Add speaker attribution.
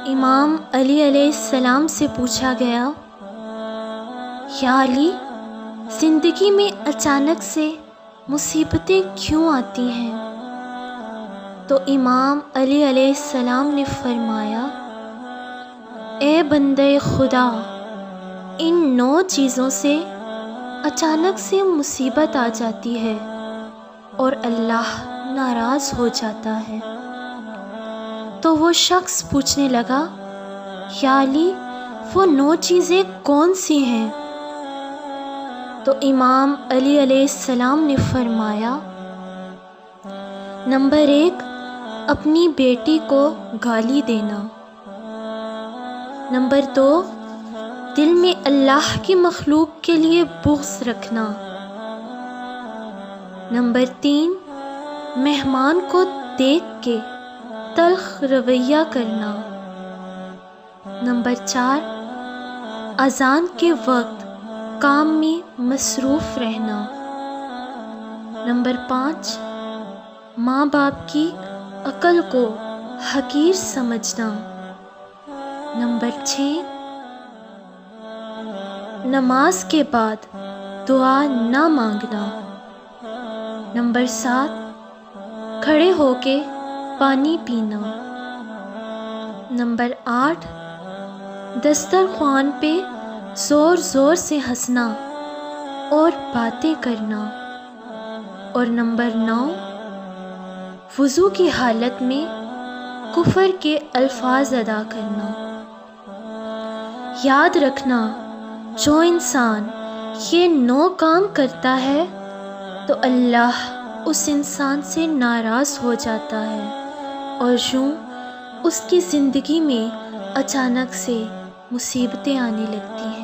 Speaker 1: امام علی علیہ السلام سے پوچھا گیا، یا علی، زندگی میں اچانک سے مصیبتیں کیوں آتی ہیں؟ تو امام علی علیہ السلام نے فرمایا، اے بندے خدا، ان 9 چیزوں سے اچانک سے مصیبت آ جاتی ہے اور اللہ ناراض ہو جاتا ہے۔ تو وہ شخص پوچھنے لگا، یا علی، وہ 9 چیزیں کون سی ہیں؟ تو امام علی علیہ السلام نے فرمایا، نمبر 1، اپنی بیٹی کو گالی دینا۔ نمبر 2، دل میں اللہ کی مخلوق کے لیے بغض رکھنا۔ نمبر 3، مہمان کو دیکھ کے تلخ رویہ کرنا۔ نمبر 4، اذان کے وقت کام میں مصروف رہنا۔ نمبر 5، ماں باپ کی عقل کو حقیر سمجھنا۔ نمبر 6، نماز کے بعد دعا نہ مانگنا۔ نمبر 7، کھڑے ہو کے پانی پینا۔ نمبر 8، دسترخوان پہ زور زور سے ہنسنا اور باتیں کرنا۔ اور نمبر 9، وضو کی حالت میں کفر کے الفاظ ادا کرنا۔ یاد رکھنا، جو انسان یہ 9 کام کرتا ہے تو اللہ اس انسان سے ناراض ہو جاتا ہے اور یوں اس کی زندگی میں اچانک سے مصیبتیں آنے لگتی ہیں۔